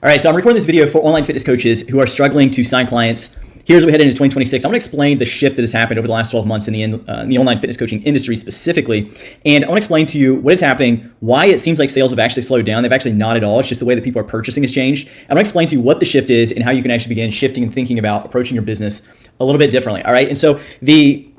All right, so I'm recording this video for online fitness coaches who are struggling to sign clients. Here's what we head into 2026. I'm going to explain the shift that has happened over the last 12 months in the online fitness coaching industry specifically. And I want to explain to you what is happening, why it seems like sales have actually slowed down. They've actually not at all. It's just the way that people are purchasing has changed. I'm going to explain to you what the shift is and how you can actually begin shifting and thinking about approaching your business a little bit differently. All right. And so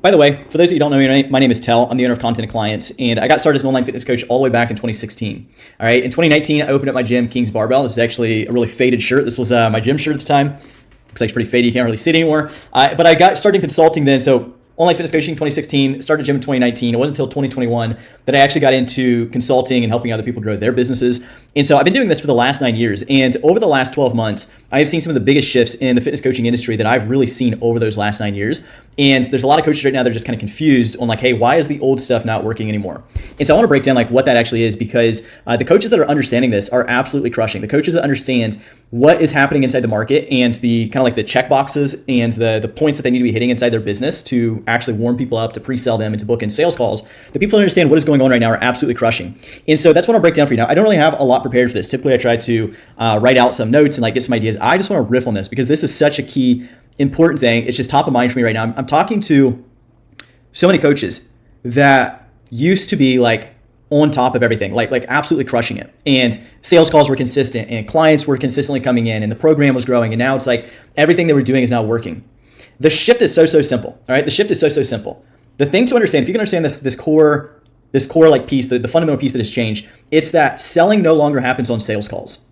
by the way, for those of you who don't know me, my name is Tell. I'm the owner of Content and Clients, and I got started as an online fitness coach all the way back in 2016. All right. In 2019, I opened up my gym, Kings Barbell. This is actually a really faded shirt. This was my gym shirt at the time. Looks like it's pretty faded. You can't really see it anymore. But I got started consulting then. So online fitness coaching 2016, started gym in 2019. It wasn't until 2021 that I actually got into consulting and helping other people grow their businesses. And so I've been doing this for the last 9 years. And over the last 12 months, I have seen some of the biggest shifts in the fitness coaching industry that I've really seen over those last 9 years. And there's a lot of coaches right now that are just kind of confused on like, hey, why is the old stuff not working anymore? And so I want to break down like what that actually is, because the coaches that are understanding this are absolutely crushing. The coaches that understand what is happening inside the market and the kind of like the check boxes and the points that they need to be hitting inside their business to actually warm people up, to pre-sell them, and to book in sales calls. The people that understand what is going on right now are absolutely crushing. And so that's what I'll break down for you now. I don't really have a lot prepared for this. Typically, I try to write out some notes and like get some ideas. I just want to riff on this because this is such a key, important thing. It's just top of mind for me right now. I'm talking to so many coaches that used to be like on top of everything, like absolutely crushing it. And sales calls were consistent and clients were consistently coming in and the program was growing. And now it's like everything they were doing is now working. The shift is so simple. All right. The shift is so simple. The thing to understand, if you can understand this core like piece, the fundamental piece that has changed, it's that selling no longer happens on sales calls.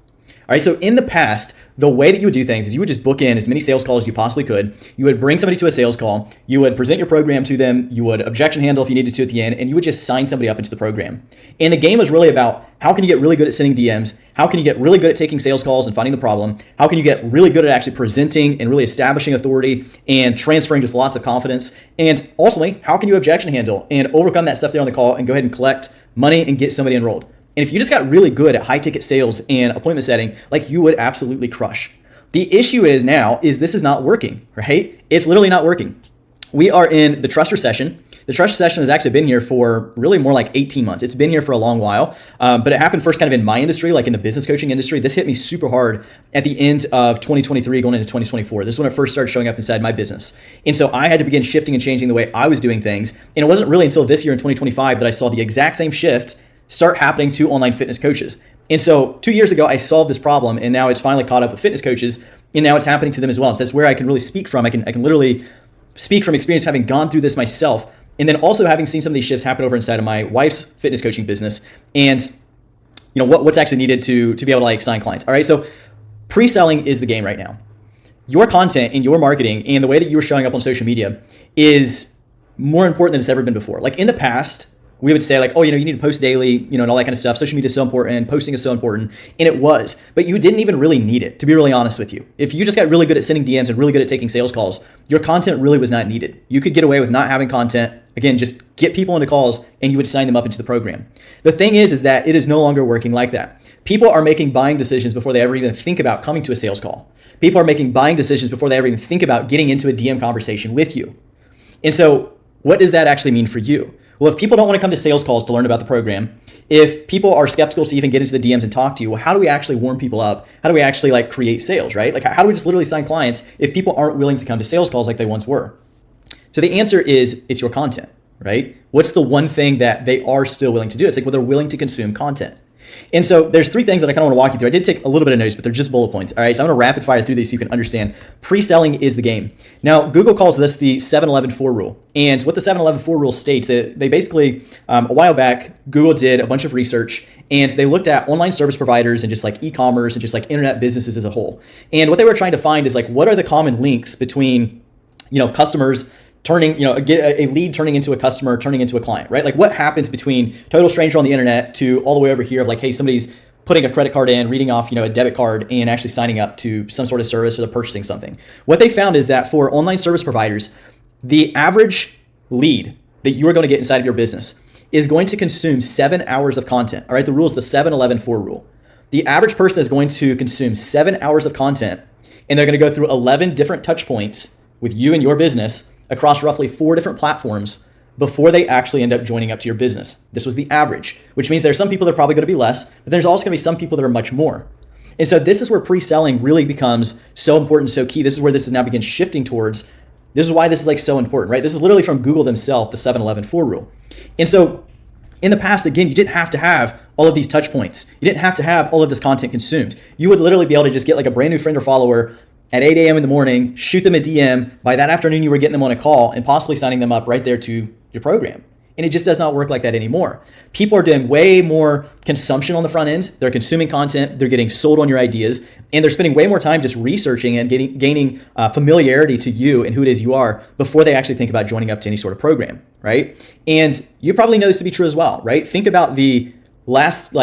All right, so in the past, the way that you would do things is you would just book in as many sales calls as you possibly could. You would bring somebody to a sales call. You would present your program to them. You would objection handle if you needed to at the end, and you would just sign somebody up into the program. And the game was really about how can you get really good at sending DMs? How can you get really good at taking sales calls and finding the problem? How can you get really good at actually presenting and really establishing authority and transferring just lots of confidence? And ultimately, how can you objection handle and overcome that stuff there on the call and go ahead and collect money and get somebody enrolled? And if you just got really good at high ticket sales and appointment setting, like you would absolutely crush. The issue is this is not working, right? It's literally not working. We are in the trust recession. The trust recession has actually been here for really more like 18 months. It's been here for a long while, but it happened first kind of in my industry, like in the business coaching industry. This hit me super hard at the end of 2023 going into 2024. This is when it first started showing up inside my business. And so I had to begin shifting and changing the way I was doing things. And it wasn't really until this year in 2025 that I saw the exact same shift start happening to online fitness coaches. And so 2 years ago, I solved this problem, and now it's finally caught up with fitness coaches, and now it's happening to them as well. So that's where I can really speak from. I can literally speak from experience, having gone through this myself, and then also having seen some of these shifts happen over inside of my wife's fitness coaching business, and what's actually needed to be able to like sign clients. All right, so pre-selling is the game right now. Your content and your marketing and the way that you are showing up on social media is more important than it's ever been before. Like in the past, we would say like, oh, you need to post daily, and all that kind of stuff. Social media is so important. Posting is so important. And it was, but you didn't even really need it, to be really honest with you. If you just got really good at sending DMs and really good at taking sales calls, your content really was not needed. You could get away with not having content. Again, just get people into calls and you would sign them up into the program. The thing is that it is no longer working like that. People are making buying decisions before they ever even think about coming to a sales call. People are making buying decisions before they ever even think about getting into a DM conversation with you. And so what does that actually mean for you? Well, if people don't want to come to sales calls to learn about the program, if people are skeptical to even get into the DMs and talk to you, well, how do we actually warm people up? How do we actually like create sales, right? Like how do we just literally sign clients if people aren't willing to come to sales calls like they once were? So the answer is it's your content, right? What's the one thing that they are still willing to do? It's like, well, they're willing to consume content. And so there's three things that I kind of want to walk you through. I did take a little bit of notes, but they're just bullet points. All right, so I'm going to rapid fire through these so you can understand. Pre-selling is the game. Now, Google calls this the 7-11-4 rule. And what the 7-11-4 rule states, that they basically, a while back, Google did a bunch of research and they looked at online service providers and just like e-commerce and just like internet businesses as a whole. And what they were trying to find is like, what are the common links between, customers turning, get a lead turning into a customer, turning into a client, right? Like what happens between total stranger on the internet to all the way over here of like, hey, somebody's putting a credit card in, reading off, a debit card and actually signing up to some sort of service or they're purchasing something. What they found is that for online service providers, the average lead that you are going to get inside of your business is going to consume 7 hours of content. All right. The rule is the 7-11-4 rule. The average person is going to consume 7 hours of content and they're going to go through 11 different touch points with you and your business across roughly 4 different platforms before they actually end up joining up to your business. This was the average, which means there's some people that are probably going to be less, but there's also going to be some people that are much more. And so this is where pre-selling really becomes so important, so key. This is where this is now begins shifting towards. This is why this is like so important, right? This is literally from Google themselves, the 7-11-4 rule. And so in the past, again, you didn't have to have all of these touch points. You didn't have to have all of this content consumed. You would literally be able to just get like a brand new friend or follower at 8 a.m. in the morning, shoot them a DM. By that afternoon, you were getting them on a call and possibly signing them up right there to your program. And it just does not work like that anymore. People are doing way more consumption on the front end. They're consuming content. They're getting sold on your ideas. And they're spending way more time just researching and gaining familiarity to you and who it is you are before they actually think about joining up to any sort of program, right? And you probably know this to be true as well, right? Think about the last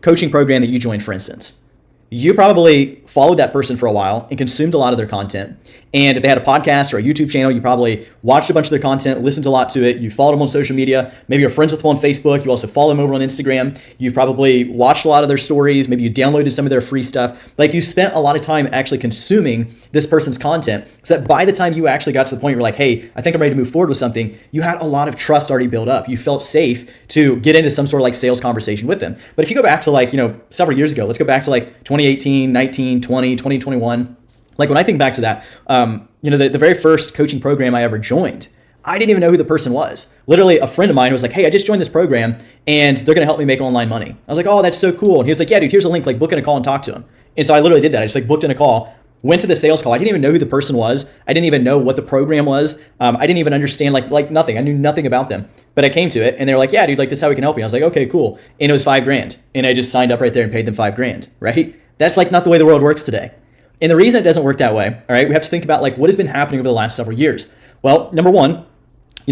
coaching program that you joined, for instance. You probably followed that person for a while and consumed a lot of their content. And if they had a podcast or a YouTube channel, you probably watched a bunch of their content, listened a lot to it. You followed them on social media. Maybe you're friends with them on Facebook. You also follow them over on Instagram. You probably watched a lot of their stories. Maybe you downloaded some of their free stuff. Like, you spent a lot of time actually consuming this person's content, so that by the time you actually got to the point where you're like, hey, I think I'm ready to move forward with something, you had a lot of trust already built up. You felt safe to get into some sort of sales conversation with them. But if you go back to several years ago, let's go back to 2018, 19, 20, 2021. When I think back to that, the very first coaching program I ever joined, I didn't even know who the person was. Literally, a friend of mine was like, hey, I just joined this program and they're going to help me make online money. I was like, oh, that's so cool. And he was like, yeah, dude, here's a link, book in a call and talk to him. And so I literally did that. I just booked in a call, went to the sales call. I didn't even know who the person was. I didn't even know what the program was. I didn't even understand nothing. I knew nothing about them, but I came to it and they were like, yeah, dude, this is how we can help you. I was like, okay, cool. And it was $5,000. And I just signed up right there and paid them $5,000, right? That's not the way the world works today. And the reason it doesn't work that way, all right, we have to think about what has been happening over the last several years. Well, number one,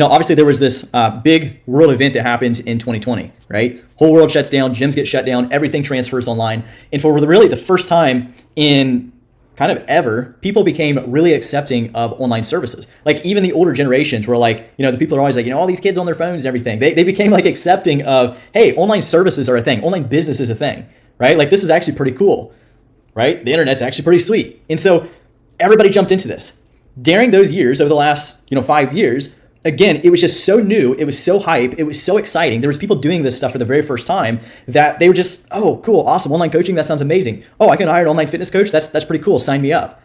obviously there was this big world event that happened in 2020, right? Whole world shuts down, gyms get shut down, everything transfers online. And for really the first time in kind of ever, people became really accepting of online services. Even the older generations were the people are always all these kids on their phones and everything. They became accepting of, hey, online services are a thing. Online business is a thing, right? This is actually pretty cool, right? The internet's actually pretty sweet. And so everybody jumped into this. During those years, over the last 5 years, again, it was just so new. It was so hype. It was so exciting. There was people doing this stuff for the very first time that they were just, oh, cool, awesome. Online coaching, that sounds amazing. Oh, I can hire an online fitness coach. That's pretty cool. Sign me up.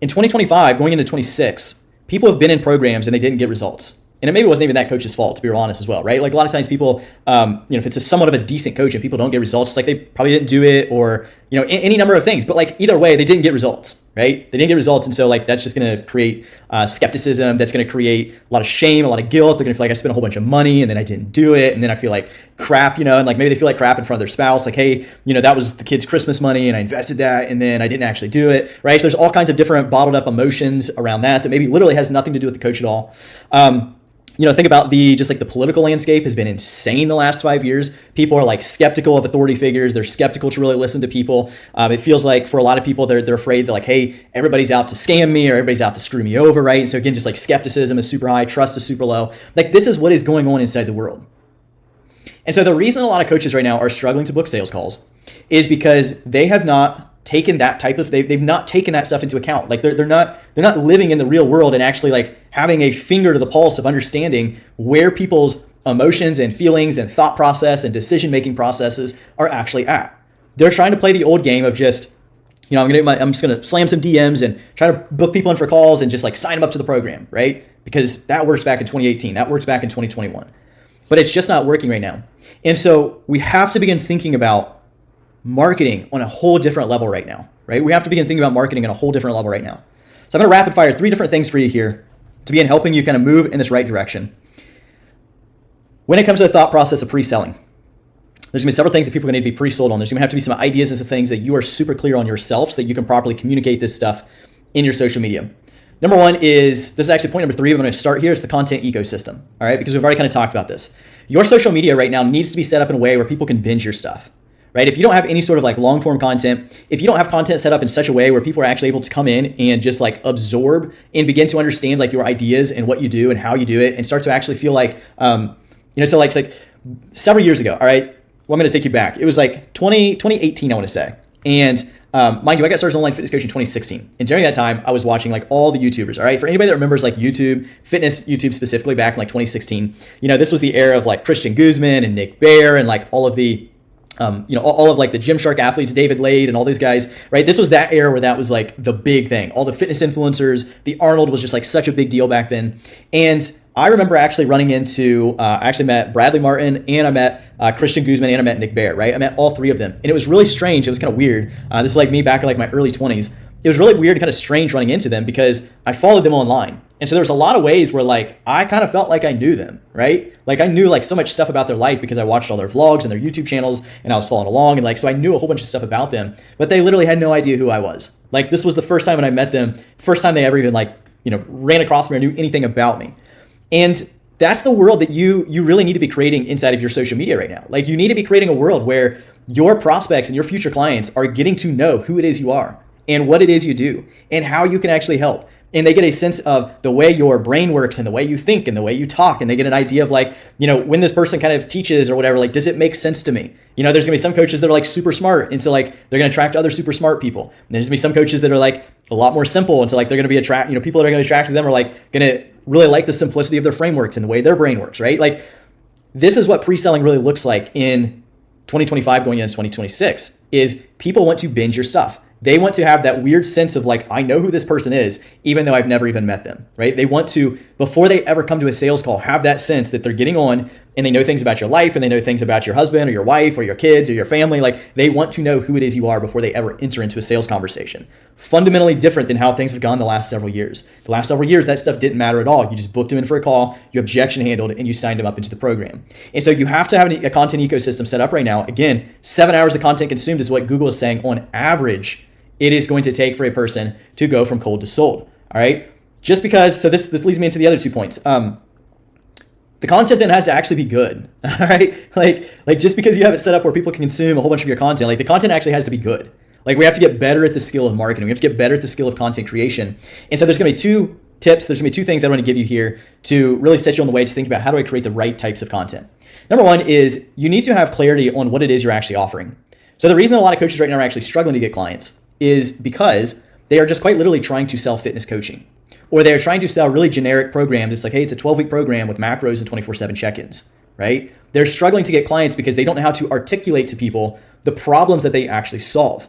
In 2025, going into 26, people have been in programs and they didn't get results. And it maybe wasn't even that coach's fault, to be real honest as well, right? A lot of times people, if it's somewhat of a decent coach and people don't get results, it's they probably didn't do it, or, any number of things. But either way, they didn't get results, right? They didn't get results. And so that's just going to create skepticism. That's going to create a lot of shame, a lot of guilt. They're going to feel I spent a whole bunch of money and then I didn't do it. And then I feel like crap, and maybe they feel like crap in front of their spouse. Hey, that was the kid's Christmas money and I invested that and then I didn't actually do it, right? So there's all kinds of different bottled up emotions around that maybe literally has nothing to do with the coach at all. Think about the political landscape has been insane the last 5 years. People are skeptical of authority figures. They're skeptical to really listen to people. It feels like for a lot of people, they're afraid that hey, everybody's out to scam me or everybody's out to screw me over, right? And so again, just skepticism is super high, trust is super low. This is what is going on inside the world. And so the reason that a lot of coaches right now are struggling to book sales calls is because they have not taken that they've not taken that stuff into account. They're not living in the real world and actually having a finger to the pulse of understanding where people's emotions and feelings and thought process and decision-making processes are actually at. They're trying to play the old game of just, I'm just going to slam some DMs and try to book people in for calls and just sign them up to the program, right? Because that works back in 2018. That works back in 2021. But it's just not working right now. And so we have to begin thinking about marketing on a whole different level right now, right? We have to begin thinking about marketing on a whole different level right now. So I'm going to rapid fire 3 different things for you here to begin helping you kind of move in this right direction. When it comes to the thought process of pre-selling, there's going to be several things that people are going to need to be pre-sold on. There's going to have to be some ideas and some things that you are super clear on yourself so that you can properly communicate this stuff in your social media. Number one is, this is actually point number 3, but I'm going to start here, is the content ecosystem, all right? Because we've already kind of talked about this. Your social media right now needs to be set up in a way where people can binge your stuff. Right? If you don't have any sort of long form content, if you don't have content set up in such a way where people are actually able to come in and just absorb and begin to understand your ideas and what you do and how you do it and start to actually feel several years ago, all right? Well, I'm going to take you back. It was 2018, I want to say. And mind you, I got started as online fitness coach in 2016. And during that time, I was watching all the YouTubers, all right? For anybody that remembers YouTube, fitness YouTube specifically back in 2016, this was the era of Christian Guzman and Nick Bare and all of the all of like the Gymshark athletes, David Lade and all these guys, right? This was that era where that was like the big thing. All the fitness influencers, the Arnold was just like such a big deal back then. And I remember actually running into, I actually met Bradley Martin and I met Christian Guzman and I met Nick Bear, right? I met all three of them. And it was really strange. It was kind of weird. This is like me back in like my early 20s. It was really weird and kind of strange running into them because I followed them online. And so there was a lot of ways where like I kind of felt like I knew them, right? Like I knew like so much stuff about their life because I watched all their vlogs and their YouTube channels and I was following along, and like so I knew a whole bunch of stuff about them, but they literally had no idea who I was. Like this was the first time when I met them, first time they ever even like, ran across me or knew anything about me. And that's the world that you really need to be creating inside of your social media right now. Like you need to be creating a world where your prospects and your future clients are getting to know who it is you are and what it is you do and how you can actually help. And they get a sense of the way your brain works and the way you think and the way you talk. And they get an idea of like, when this person kind of teaches or whatever, like, does it make sense to me? There's gonna be some coaches that are like super smart. And so like, they're gonna attract other super smart people. And there's gonna be some coaches that are like a lot more simple. And so like, they're gonna be people that are gonna be attracted to them are like gonna really like the simplicity of their frameworks and the way their brain works, right? Like this is what pre-selling really looks like in 2025 going into 2026 is people want to binge your stuff. They want to have that weird sense of like, I know who this person is, even though I've never even met them, right? They want to, before they ever come to a sales call, have that sense that they're getting on and they know things about your life and they know things about your husband or your wife or your kids or your family. Like they want to know who it is you are before they ever enter into a sales conversation. Fundamentally different than how things have gone the last several years. The last several years, that stuff didn't matter at all. You just booked them in for a call, you objection handled, and you signed them up into the program. And so you have to have a content ecosystem set up right now. Again, 7 hours of content consumed is what Google is saying on average it is going to take for a person to go from cold to sold. All right. Just because, so this leads me into the other 2 points. The content then has to actually be good. All right. Like just because you have it set up where people can consume a whole bunch of your content, like the content actually has to be good. Like we have to get better at the skill of marketing. We have to get better at the skill of content creation. And so there's going to be 2 tips. There's going to be 2 things I want to give you here to really set you on the way to think about how do I create the right types of content. Number 1 is you need to have clarity on what it is you're actually offering. So the reason that a lot of coaches right now are actually struggling to get clients is because they are just quite literally trying to sell fitness coaching, or they're trying to sell really generic programs. It's like, hey, it's a 12-week program with macros and 24/7 check-ins, right? They're struggling to get clients because they don't know how to articulate to people the problems that they actually solve.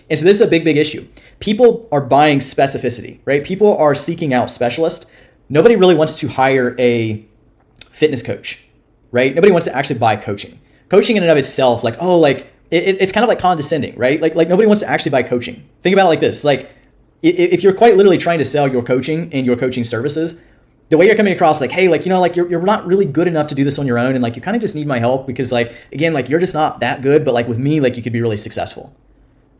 And so this is a big, big issue. People are buying specificity, right? People are seeking out specialists. Nobody really wants to hire a fitness coach, right? Nobody wants to actually buy coaching. Coaching in and of itself, like, oh, like, it's kind of like condescending, right? Like nobody wants to actually buy coaching. Think about it like this. Like if you're quite literally trying to sell your coaching and your coaching services, the way you're coming across like, hey, like, like you're not really good enough to do this on your own. And like, you kind of just need my help because like, again, like you're just not that good, but like with me, like you could be really successful,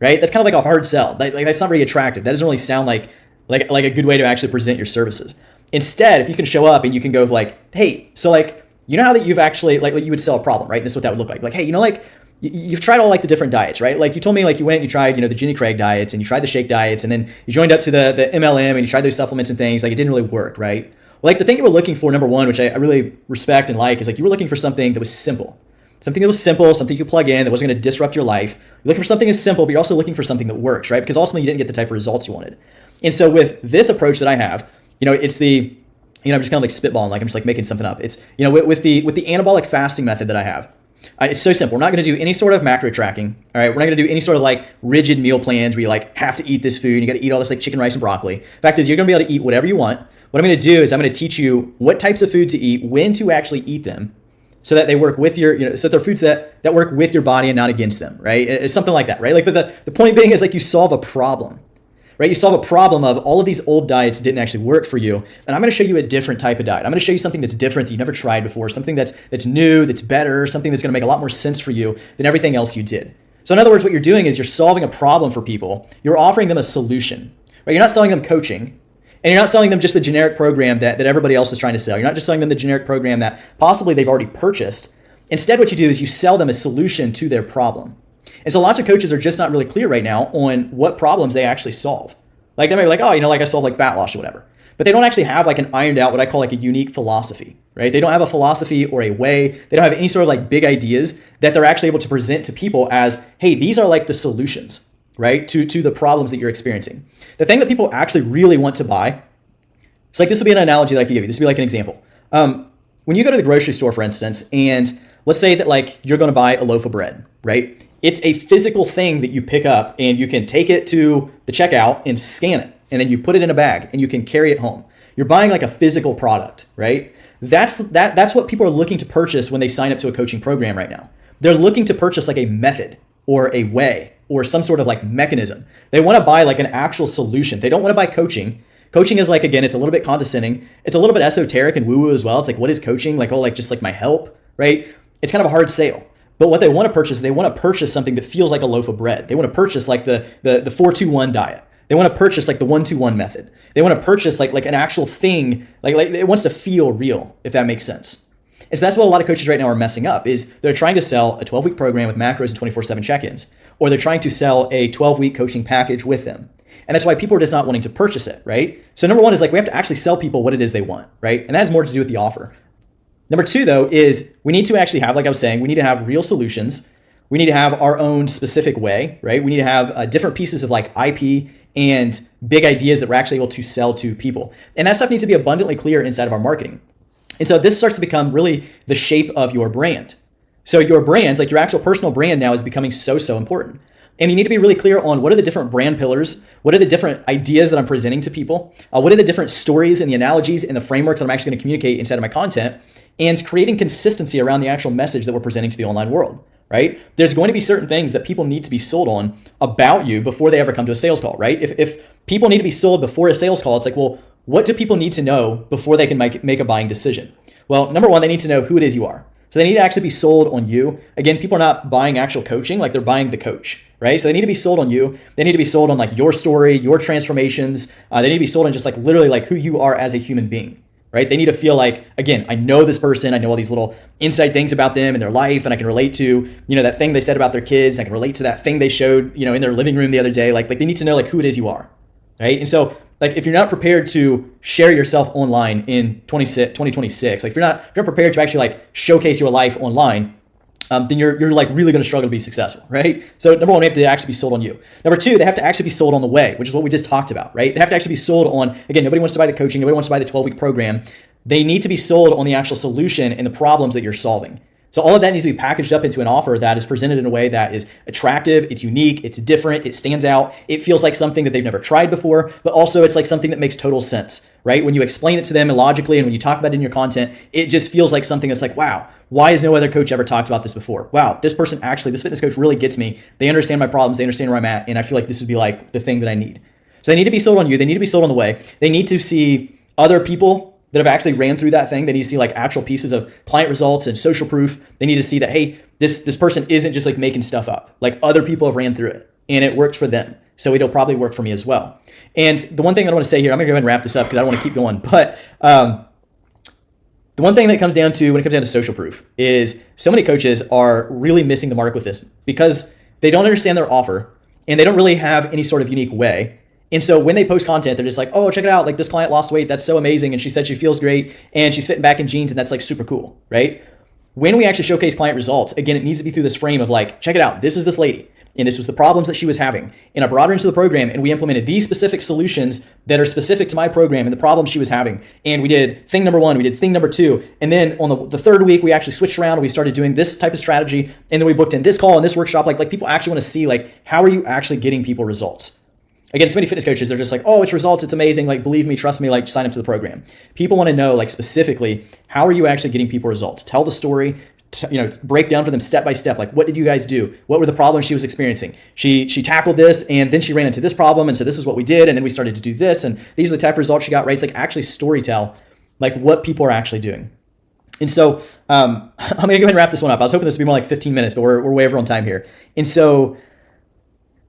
right? That's kind of like a hard sell. Like that's not very attractive. That doesn't really sound like a good way to actually present your services. Instead, if you can show up and you can go like, hey, so like, how that you've actually like you would sell a problem, right? This is what that would look like. Like, hey, like, you've tried all like the different diets, right? Like you told me like you went and you tried, the Jenny Craig diets and you tried the shake diets and then you joined up to the MLM and you tried those supplements and things. Like it didn't really work, right? Well, like the thing you were looking for, number 1, which I really respect and like, is like you were looking for something that was simple. Something that was simple, something you could plug in that wasn't going to disrupt your life. You're looking for something that's simple, but you're also looking for something that works, right? Because ultimately you didn't get the type of results you wanted. And so with this approach that I have, it's the, I'm just kind of like spitballing, like I'm just like making something up. It's, with the anabolic fasting method that I have. It's so simple. We're not going to do any sort of macro tracking. All right. We're not going to do any sort of like rigid meal plans where you like have to eat this food. And you got to eat all this like chicken, rice, and broccoli. Fact is, you're going to be able to eat whatever you want. What I'm going to do is I'm going to teach you what types of food to eat, when to actually eat them, so that they work with your, so they're foods that work with your body and not against them. Right. It's something like that. Right. Like, but the point being is like you solve a problem. Right? You solve a problem of all of these old diets didn't actually work for you. And I'm going to show you a different type of diet. I'm going to show you something that's different that you've never tried before, something that's new, that's better, something that's going to make a lot more sense for you than everything else you did. So in other words, what you're doing is you're solving a problem for people. You're offering them a solution, right? You're not selling them coaching, and you're not selling them just the generic program that everybody else is trying to sell. You're not just selling them the generic program that possibly they've already purchased. Instead, what you do is you sell them a solution to their problem. And so lots of coaches are just not really clear right now on what problems they actually solve. Like they might be like, oh, like I solve like fat loss or whatever. But they don't actually have like an ironed out, what I call like a unique philosophy, right? They don't have a philosophy or a way. They don't have any sort of like big ideas that they're actually able to present to people as, hey, these are like the solutions, right? To the problems that you're experiencing. The thing that people actually really want to buy, it's like, this will be an analogy that I can give you. This will be like an example. When you go to the grocery store, for instance, and let's say that like you're going to buy a loaf of bread, right? It's a physical thing that you pick up and you can take it to the checkout and scan it. And then you put it in a bag and you can carry it home. You're buying like a physical product, right? That's what people are looking to purchase when they sign up to a coaching program right now. They're looking to purchase like a method or a way or some sort of like mechanism. They want to buy like an actual solution. They don't want to buy coaching. Coaching is like, again, it's a little bit condescending. It's a little bit esoteric and woo-woo as well. It's like, what is coaching? Like, oh, like just like my help, right? It's kind of a hard sale. But what they want to purchase, they want to purchase something that feels like a loaf of bread. They want to purchase like the 4-2-1 diet. They want to purchase like the 1-2-1 method. They want to purchase like an actual thing, like it wants to feel real, if that makes sense. And so that's what a lot of coaches right now are messing up is they're trying to sell a 12-week program with macros and 24/7 check-ins, or they're trying to sell a 12-week coaching package with them. And that's why people are just not wanting to purchase it, right? So number one is like we have to actually sell people what it is they want, right? And that has more to do with the offer. Number two, though, is we need to actually have, like I was saying, we need to have real solutions. We need to have our own specific way, right? We need to have different pieces of like IP and big ideas that we're actually able to sell to people. And that stuff needs to be abundantly clear inside of our marketing. And so this starts to become really the shape of your brand. So your brand, like your actual personal brand now is becoming so important. And you need to be really clear on what are the different brand pillars, what are the different ideas that I'm presenting to people, what are the different stories and the analogies and the frameworks that I'm actually going to communicate inside of my content, and creating consistency around the actual message that we're presenting to the online world, right? There's going to be certain things that people need to be sold on about you before they ever come to a sales call, right? If people need to be sold before a sales call, it's like, well, what do people need to know before they can make a buying decision? Well, number one, they need to know who it is you are. So they need to actually be sold on you. Again, people are not buying actual coaching, like they're buying the coach, right? So they need to be sold on you. They need to be sold on like your story, your transformations. They need to be sold on just like literally like who you are as a human being, right? They need to feel like, again, I know this person. I know all these little inside things about them and their life, and I can relate to, that thing they said about their kids. I can relate to that thing they showed, in their living room the other day. Like they need to know like who it is you are, right? And so like if you're not prepared to share yourself online in 2026, like if you're not prepared to actually like showcase your life online, then you're like really going to struggle to be successful, right? So number one, they have to actually be sold on you. Number two, they have to actually be sold on the way, which is what we just talked about, right? They have to actually be sold on, again, nobody wants to buy the coaching, nobody wants to buy the 12-week program. They need to be sold on the actual solution and the problems that you're solving. So all of that needs to be packaged up into an offer that is presented in a way that is attractive, it's unique, it's different, it stands out, it feels like something that they've never tried before, but also it's like something that makes total sense, right? When you explain it to them logically and when you talk about it in your content, it just feels like something that's like, wow, why has no other coach ever talked about this before? Wow, this fitness coach really gets me. They understand my problems, they understand where I'm at, and I feel like this would be like the thing that I need. So they need to be sold on you, they need to be sold on the way, they need to see other people that have actually ran through that thing. They need to see like actual pieces of client results and social proof. They need to see that, hey, this person isn't just like making stuff up. Like other people have ran through it and it worked for them. So it'll probably work for me as well. And the one thing I want to say here, I'm gonna go ahead and wrap this up because I don't want to keep going, but the one thing that comes down to when it comes down to social proof is so many coaches are really missing the mark with this because they don't understand their offer and they don't really have any sort of unique way. And so when they post content, they're just like, oh, check it out. Like this client lost weight. That's so amazing. And she said she feels great and she's fitting back in jeans and that's like super cool, right? When we actually showcase client results, again, it needs to be through this frame of like, check it out. This is this lady. And this was the problems that she was having. And I brought her into the program and we implemented these specific solutions that are specific to my program and the problems she was having. And we did thing number one, we did thing number two. And then on the third week, we actually switched around and we started doing this type of strategy. And then we booked in this call and this workshop. Like people actually want to see like, how are you actually getting people results? Again, so many fitness coaches, they're just like, oh, it's results, it's amazing. Like, believe me, trust me, like sign up to the program. People want to know like specifically, how are you actually getting people results? Tell the story, break down for them step by step. Like, what did you guys do? What were the problems she was experiencing? She tackled this and then she ran into this problem. And so this is what we did. And then we started to do this. And these are the type of results she got, right? It's like actually storytell like what people are actually doing. And so I'm going to go ahead and wrap this one up. I was hoping this would be more like 15 minutes, but we're way over on time here. And so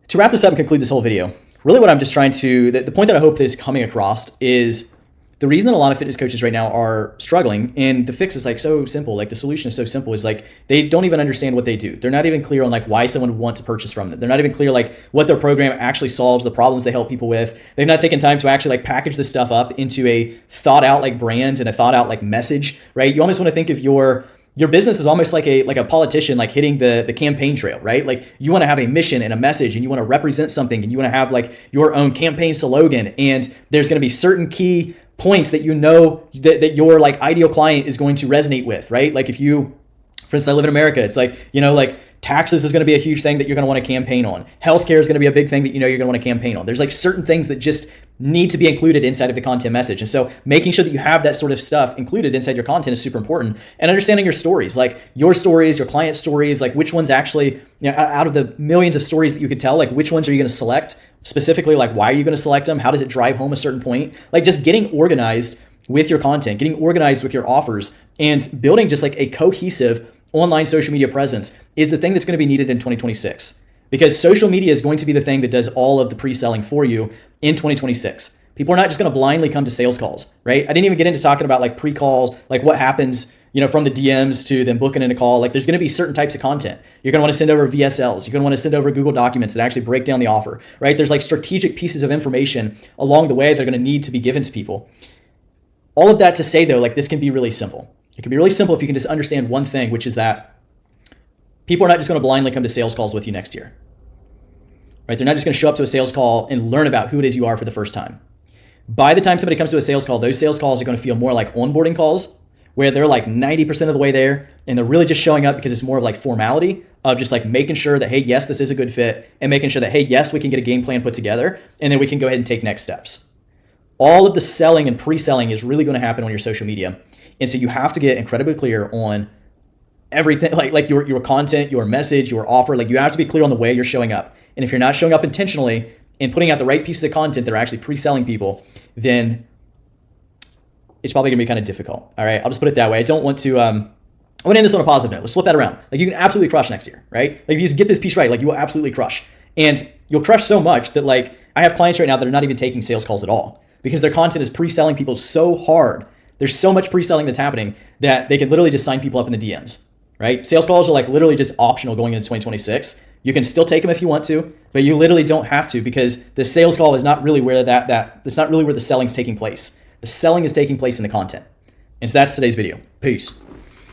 to wrap this up and conclude this whole video, really what I'm just trying to, the point that I hope that is coming across is the reason that a lot of fitness coaches right now are struggling, and the fix is like so simple, like the solution is so simple, is like they don't even understand what they do. They're not even clear on like why someone would want to purchase from them. They're not even clear like what their program actually solves, the problems they help people with. They've not taken time to actually like package this stuff up into a thought out like brand and a thought out like message, right? You almost want to think of your business is almost like a politician like hitting the campaign trail, right? Like you want to have a mission and a message and you want to represent something and you want to have like your own campaign slogan, and there's going to be certain key points that that your like ideal client is going to resonate with, right? Like if you For instance, I live in America. It's like, like taxes is going to be a huge thing that you're going to want to campaign on. Healthcare is going to be a big thing that you're going to want to campaign on. There's like certain things that just need to be included inside of the content message. And so making sure that you have that sort of stuff included inside your content is super important. And understanding your stories, like your stories, your client stories, like which ones actually, out of the millions of stories that you could tell, like which ones are you going to select specifically? Like why are you going to select them? How does it drive home a certain point? Like just getting organized with your content, getting organized with your offers, and building just like a cohesive online social media presence is the thing that's going to be needed in 2026, because social media is going to be the thing that does all of the pre-selling for you in 2026. People are not just going to blindly come to sales calls, right? I didn't even get into talking about like pre-calls, like what happens, from the DMs to them booking in a call. Like there's going to be certain types of content. You're going to want to send over VSLs. You're going to want to send over Google documents that actually break down the offer, right? There's like strategic pieces of information along the way that are going to need to be given to people. All of that to say though, like this can be really simple. It can be really simple if you can just understand one thing, which is that people are not just going to blindly come to sales calls with you next year, right? They're not just going to show up to a sales call and learn about who it is you are for the first time. By the time somebody comes to a sales call, those sales calls are going to feel more like onboarding calls, where they're like 90% of the way there, and they're really just showing up because it's more of like formality of just like making sure that, hey, yes, this is a good fit, and making sure that, hey, yes, we can get a game plan put together, and then we can go ahead and take next steps. All of the selling and pre-selling is really going to happen on your social media. And so you have to get incredibly clear on everything, like your content, your message, your offer. Like you have to be clear on the way you're showing up. And if you're not showing up intentionally and putting out the right pieces of content that are actually pre-selling people, then it's probably gonna be kind of difficult. All right, I'll just put it that way. I want to end this on a positive note. Let's flip that around. Like you can absolutely crush next year, right? Like if you just get this piece right, like you will absolutely crush. And you'll crush so much that like I have clients right now that are not even taking sales calls at all because their content is pre-selling people so hard. There's so much pre-selling that's happening that they can literally just sign people up in the DMs, right? Sales calls are like literally just optional going into 2026. You can still take them if you want to, but you literally don't have to, because the sales call is not really where it's not really where the selling's taking place. The selling is taking place in the content. And so that's today's video. Peace.